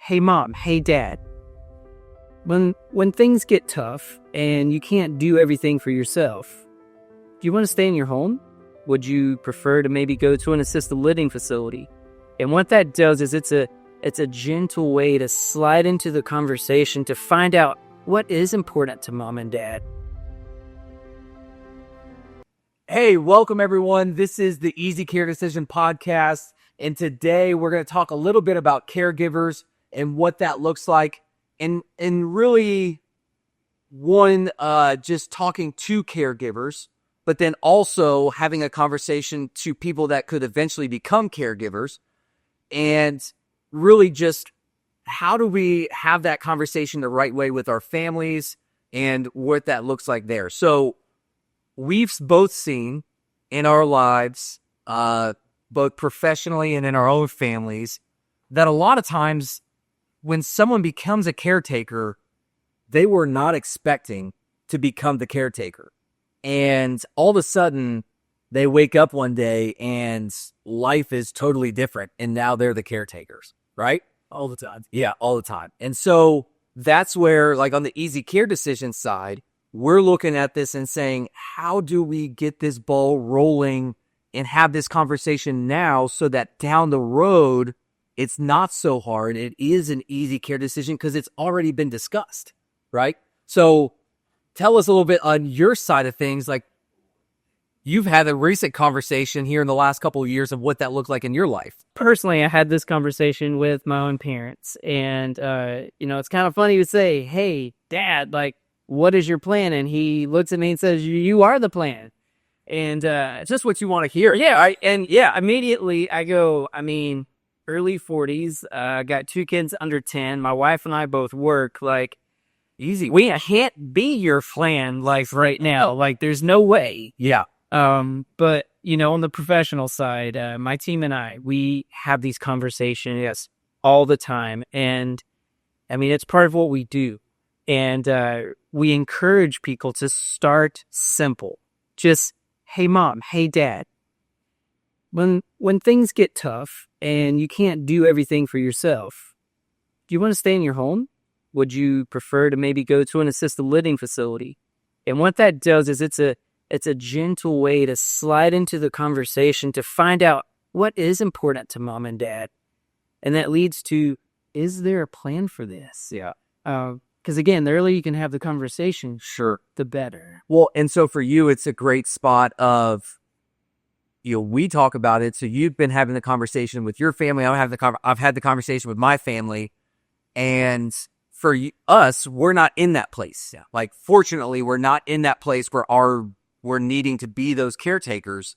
hey mom, hey dad, when things get tough and you can't do everything for yourself, do you want to stay in your home? Would you prefer to maybe go to an assisted living facility? And what that does is it's a gentle way to slide into the conversation to find out what is important to mom and dad. Hey, welcome everyone. This is the Easy Care Decision podcast. And today we're going to talk a little bit about caregivers and what that looks like. And really just talking to caregivers, but then also having a conversation to people that could eventually become caregivers. And really just how do we have that conversation the right way with our families and what that looks like there. So we've both seen in our lives, both professionally and in our own families, that a lot of times when someone becomes a caretaker, they were not expecting to become the caretaker. And all of a sudden, they wake up one day and life is totally different. And now they're the caretakers, right? All the time. Yeah, all the time. And so that's where, like on the Easy Care Decision side, we're looking at this and saying, how do we get this ball rolling and have this conversation now so that down the road, it's not so hard. It is an easy care decision because it's already been discussed, right? So tell us a little bit on your side of things. Like you've had a recent conversation here in the last couple of years of what that looked like in your life. Personally, I had this conversation with my own parents, and it's kind of funny to say, hey, dad, like, what is your plan? And he looks at me and says, you are the plan. And it's just what you want to hear. Immediately I go, early 40s, got 2 kids under 10. My wife and I both work. Like, easy. We can't be your plan life right now. Like, there's no way. Yeah. But, on the professional side, my team and I, we have these conversations all the time. And, it's part of what we do. And we encourage people to start simple. Just, hey, mom, hey, dad. When things get tough and you can't do everything for yourself, do you want to stay in your home? Would you prefer to maybe go to an assisted living facility? And what that does is it's a gentle way to slide into the conversation to find out what is important to mom and dad. And that leads to, is there a plan for this? Yeah. Because again, the earlier you can have the conversation, sure, the better. Well, and so for you, it's a great spot of, we talk about it. So you've been having the conversation with your family. I've had the conversation with my family, and for us, we're not in that place. Yeah. Like, fortunately, we're not in that place where we're needing to be those caretakers.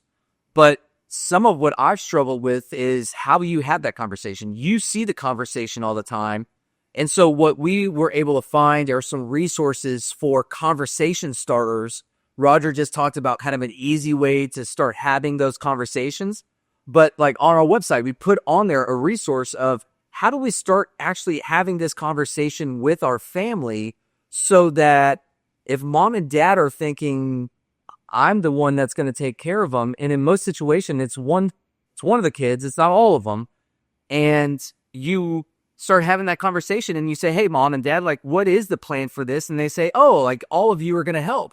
But some of what I've struggled with is how you have that conversation. You see the conversation all the time. And so what we were able to find are some resources for conversation starters. Roger just talked about kind of an easy way to start having those conversations. But like on our website, we put on there a resource of how do we start actually having this conversation with our family so that if mom and dad are thinking, I'm the one that's going to take care of them. And in most situations, it's one of the kids. It's not all of them. And you start having that conversation and you say, hey, mom and dad, like, what is the plan for this? And they say, oh, like all of you are going to help.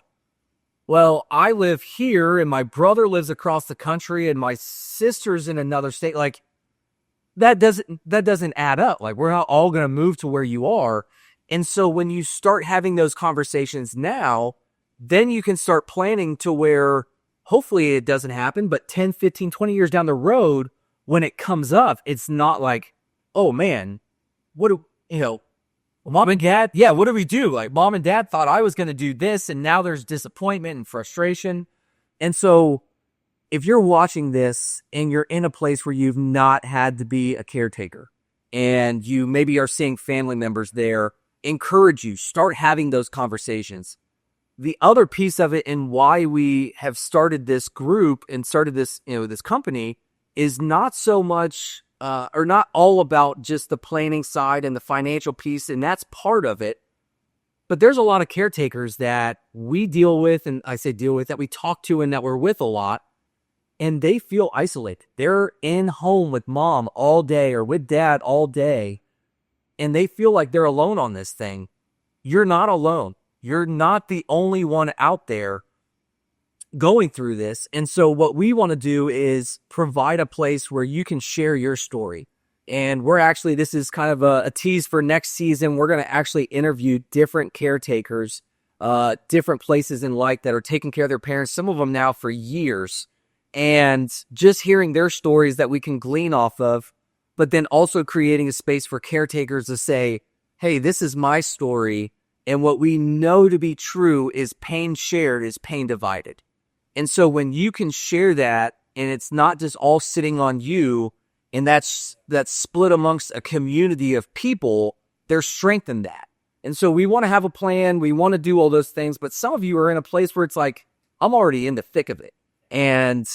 Well, I live here and my brother lives across the country and my sister's in another state. Like that doesn't add up. Like we're not all going to move to where you are. And so when you start having those conversations now, then you can start planning to where hopefully it doesn't happen, but 10, 15, 20 years down the road, when it comes up, it's not like, oh man, mom and dad, what do we do? Like mom and dad thought I was going to do this and now there's disappointment and frustration. And so if you're watching this and you're in a place where you've not had to be a caretaker and you maybe are seeing family members there, encourage you, start having those conversations. The other piece of it and why we have started this group and started this, this company is not so much or not all about just the planning side and the financial piece, and that's part of it. But there's a lot of caretakers that we deal with, and I say deal with, that we talk to and that we're with a lot, and they feel isolated. They're in home with mom all day or with dad all day, and they feel like they're alone on this thing, you're not alone. You're not the only one out there going through this. And so what we want to do is provide a place where you can share your story. And this is kind of a tease for next season. We're going to actually interview different caretakers, different places in life that are taking care of their parents, some of them now for years, and just hearing their stories that we can glean off of, but then also creating a space for caretakers to say, hey, this is my story. And what we know to be true is pain shared is pain divided. And so when you can share that, and it's not just all sitting on you, and that's split amongst a community of people, there's strength in that. And so we want to have a plan. We want to do all those things. But some of you are in a place where it's like, I'm already in the thick of it. And,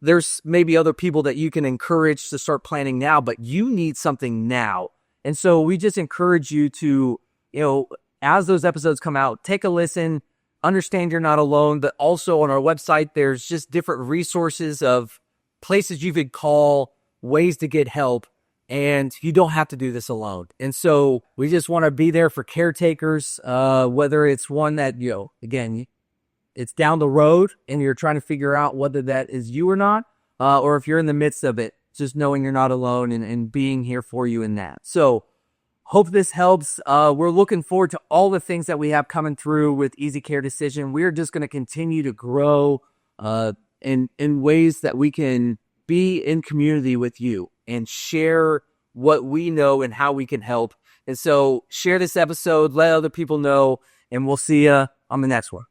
there's maybe other people that you can encourage to start planning now, but you need something now. And so we just encourage you to, as those episodes come out, take a listen, understand you're not alone. But also on our website, there's just different resources of places you could call, ways to get help, and you don't have to do this alone. And so we just want to be there for caretakers, whether it's one that, again, it's down the road and you're trying to figure out whether that is you or not, or if you're in the midst of it, just knowing you're not alone and being here for you in that. So hope this helps. We're looking forward to all the things that we have coming through with Easy Care Decision. We're just going to continue to grow in ways that we can be in community with you and share what we know and how we can help. And so share this episode, let other people know, and we'll see you on the next one.